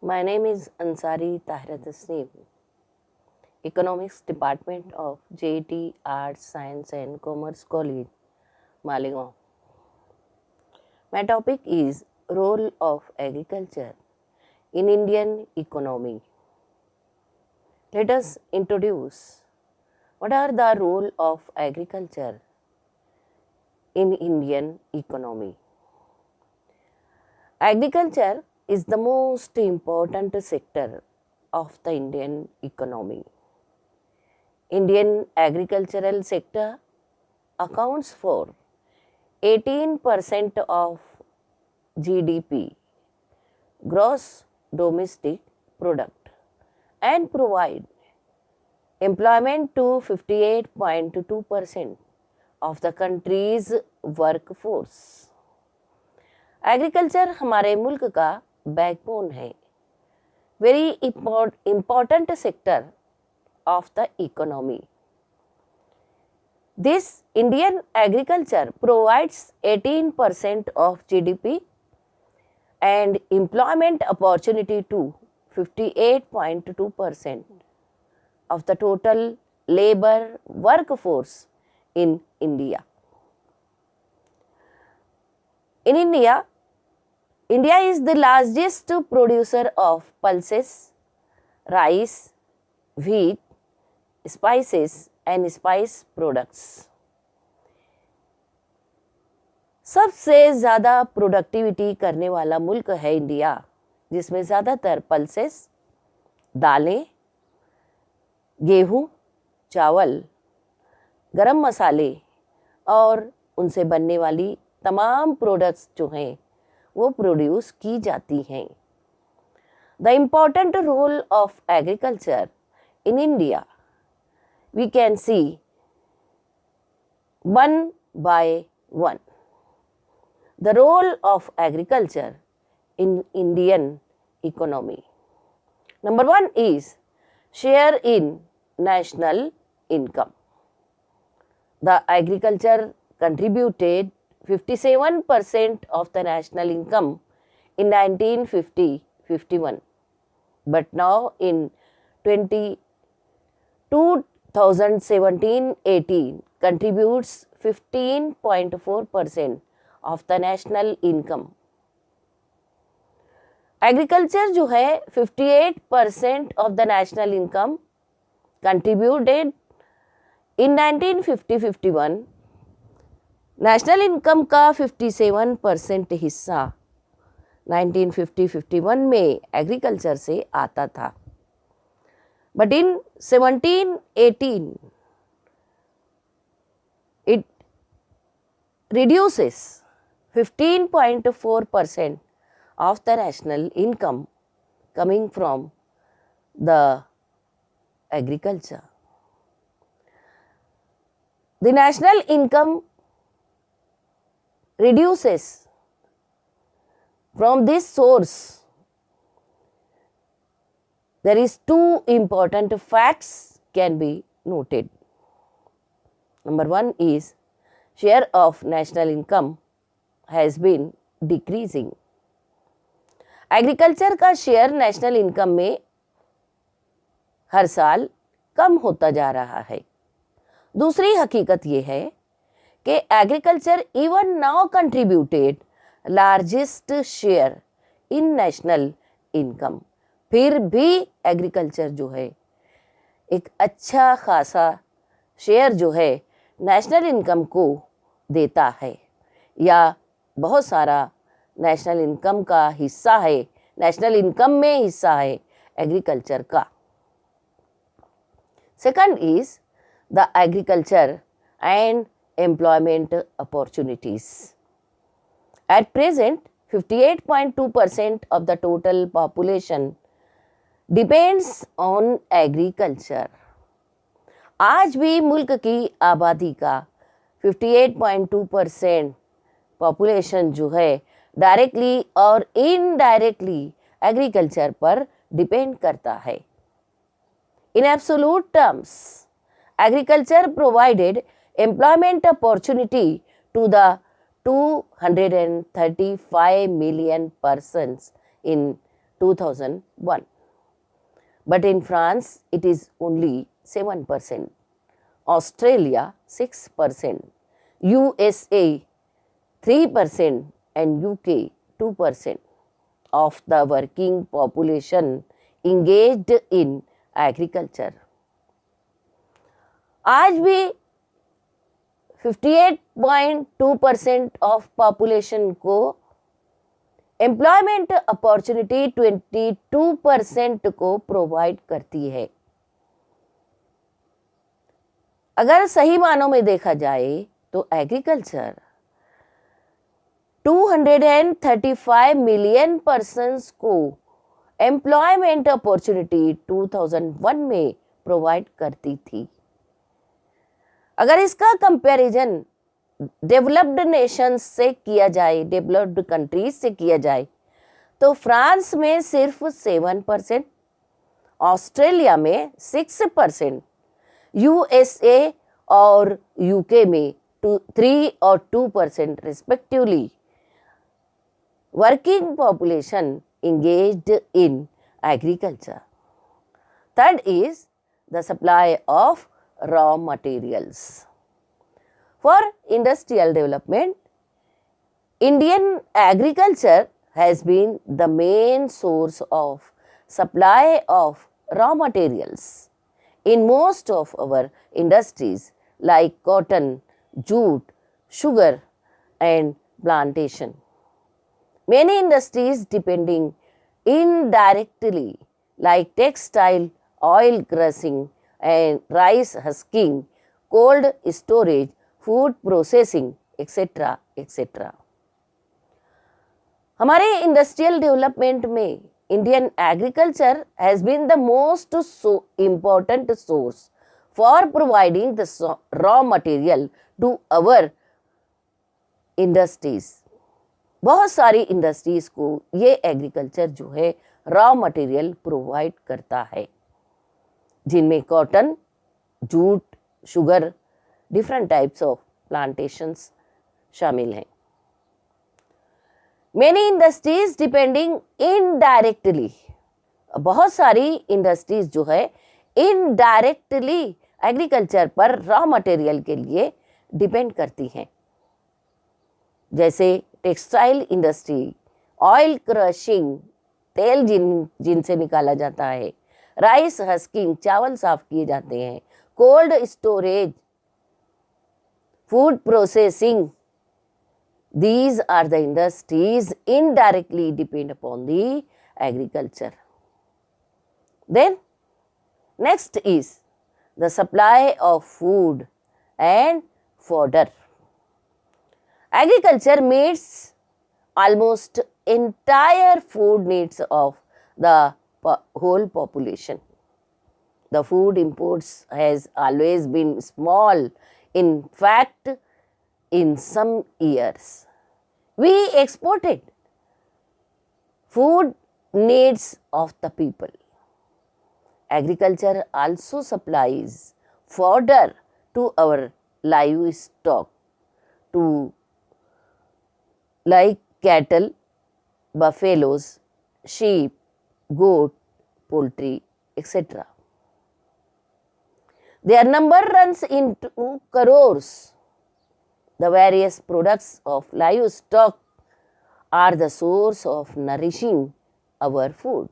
My name is Ansari Tahira Tasneem, Economics Department of JT Arts, Science and Commerce College, Malegaon. My topic is Role of Agriculture in Indian Economy. Let us introduce what are the role of agriculture in Indian economy. Agriculture is the most important sector of the Indian economy. Indian agricultural sector accounts for 18% of GDP, gross domestic product, and provide employment to 58.2% of the country's workforce. Agriculture हमारे मुल्क का backbone है, very important sector of the economy. This Indian agriculture provides 18% of GDP and employment opportunity to 58.2% of the total labor workforce in India. In India, India is the largest producer of pulses, rice, wheat, spices and spice products. सबसे ज़्यादा productivity करने वाला मुल्क है India, जिसमें ज़्यादातर pulses, दालें, गेहूँ, चावल, गरम मसाले और उनसे बनने वाली तमाम प्रोडक्ट्स जो हैं वो प्रोड्यूस की जाती हैं. The important role of agriculture in India we can see one by one. The role of agriculture in Indian economy. Number one is share in national income. The agriculture contributed 57% of the national income in 1950-51, but now in 2017-18 contributes 15.4% of the national income. Agriculture जो है 58% of the national income contributed in 1950-51. National income का 57% हिस्सा 1950-51 में agriculture से आता था. But in 17-18, it reduces 15.4% of the national income coming from the agriculture. The national income reduces from this source. There is two important facts can be noted. Number one is share of national income has been decreasing. Agriculture का share national income में हर साल कम होता जा रहा है. दूसरी हकीकत ये है कि agriculture even now contributed largest share in national income. फिर भी एग्रीकल्चर जो है एक अच्छा खासा शेयर जो है नेशनल इनकम को देता है, या बहुत सारा नेशनल इनकम का हिस्सा है, नेशनल इनकम में हिस्सा है एग्रीकल्चर का. Second is the agriculture and employment opportunities. At present 58.2% of the total population depends on agriculture. आज भी मुल्क की आबादी का 58.2% पॉपुलेशन जो है डायरेक्टली और इनडायरेक्टली एग्रीकल्चर पर डिपेंड करता है. In absolute terms agriculture provided employment opportunity to the 235 million persons in 2001. But in France, it is only 7%, Australia 6%, USA 3%, and UK 2% of the working population engaged in agriculture. आज भी 58.2% of population को employment opportunity 22% को provide करती है. अगर सही मानों में देखा जाए तो एग्रीकल्चर 235 मिलियन पर्सन्स को एम्प्लॉयमेंट अपॉर्चुनिटी 2001 में प्रोवाइड करती थी. अगर इसका कंपैरिजन डेवलप्ड नेशंस से किया जाए, डेवलप्ड कंट्रीज से किया जाए, तो फ्रांस में सिर्फ 7%, ऑस्ट्रेलिया में 6%, यूएसए और यूके में 3 और 2% respectively working population engaged in agriculture. Third is the supply of raw materials. For industrial development, Indian agriculture has been the main source of supply of raw materials in most of our industries like cotton, jute, sugar and plantation. Many industries depending indirectly like textile, oil crushing and rice husking, cold storage, food processing, etc. etc. हमारे industrial development में Indian agriculture has been the most important source for providing the raw material to our industries. बहुत सारी industries को ये agriculture जो है raw material provide करता है, जिनमें cotton, jute, sugar, different types of plantations शामिल हैं. मेनी इंडस्ट्रीज डिपेंडिंग इनडायरेक्टली, बहुत सारी इंडस्ट्रीज जो है इनडायरेक्टली एग्रीकल्चर पर रॉ मटेरियल के लिए डिपेंड करती हैं, जैसे टेक्सटाइल इंडस्ट्री, ऑयल क्रशिंग, तेल जिनसे निकाला जाता है, राइस हस्किंग, चावल साफ किए जाते हैं, cold storage, food processing. These are the industries indirectly depend upon the agriculture. Then next is the supply of food and fodder. Agriculture meets almost entire food needs of the whole population. The food imports has always been small. In fact, in some years, we exported food needs of the people. Agriculture also supplies fodder to our livestock, to like cattle, buffaloes, sheep, goat, poultry, etc. Their number runs into crores. The various products of livestock are the source of nourishing our food.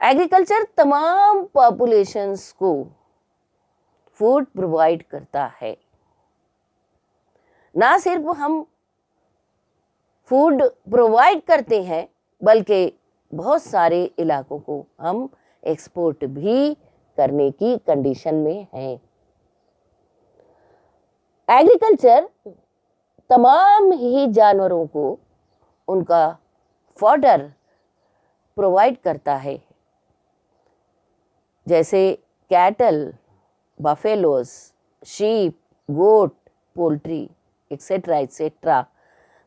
Agriculture तमाम populations को food provide करता है. ना सिर्फ हम food provide करते हैं, बल्कि बहुत सारे इलाकों को हम एक्सपोर्ट भी करने की कंडीशन में हैं. एग्रीकल्चर तमाम ही जानवरों को उनका फॉडर प्रोवाइड करता है, जैसे cattle, buffaloes, sheep, goat, poultry, etcetera etcetera.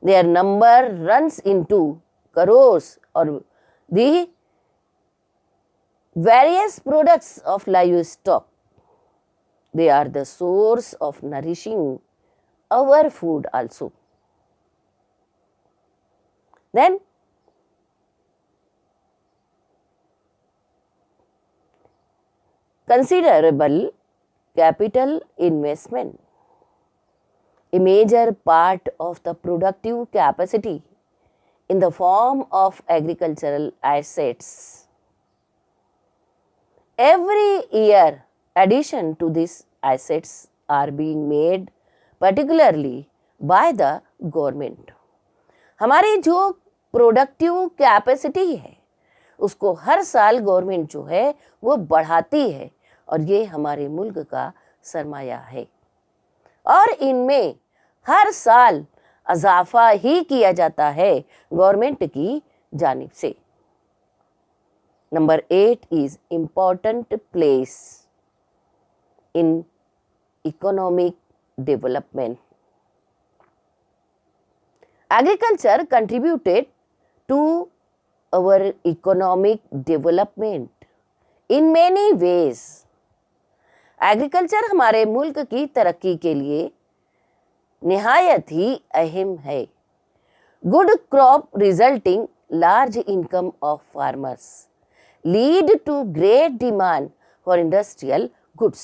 Their number runs into crores. और the various products of livestock, they are the source of nourishing our food also. Then considerable capital investment. A major part of the productive capacity in the form of agricultural assets. Every year, addition to these assets are being made particularly by the government. हमारी जो productive capacity है उसको हर साल government जो है वो बढ़ाती है और ये हमारे मुल्क का सरमाया है और इनमें हर साल इजाफा ही किया जाता है गवर्नमेंट की जानिब से. Number 8 is important place in economic development. Agriculture contributed to our economic development in many ways. Agriculture हमारे मुल्क की तरक्की के लिए निहायत ही अहम है. Good crop resulting large income of farmers lead to great demand for industrial goods.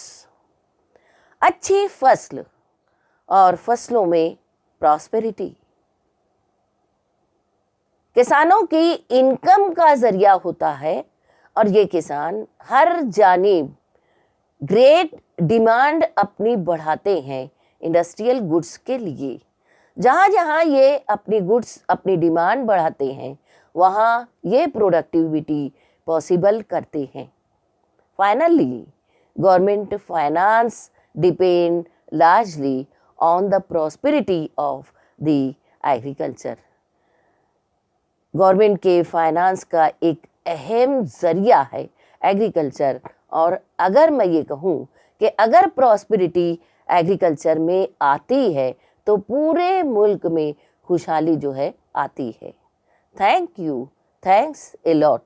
अच्छी फसल और फसलों में प्रॉस्पेरिटी किसानों की इनकम का जरिया होता है और ये किसान हर जानिब ग्रेट डिमांड अपनी बढ़ाते हैं इंडस्ट्रियल गुड्स के लिए. जहाँ जहाँ ये अपनी गुड्स अपनी डिमांड बढ़ाते हैं वहाँ ये प्रोडक्टिविटी पॉसिबल करते हैं. Finally government finance depend largely on the prosperity of the agriculture. Government के फाइनेंस का एक अहम ज़रिया है एग्रीकल्चर. और अगर मैं ये कहूँ कि अगर प्रॉस्पेरिटी एग्रीकल्चर में आती है तो पूरे मुल्क में खुशहाली जो है आती है. Thank you. Thanks a lot.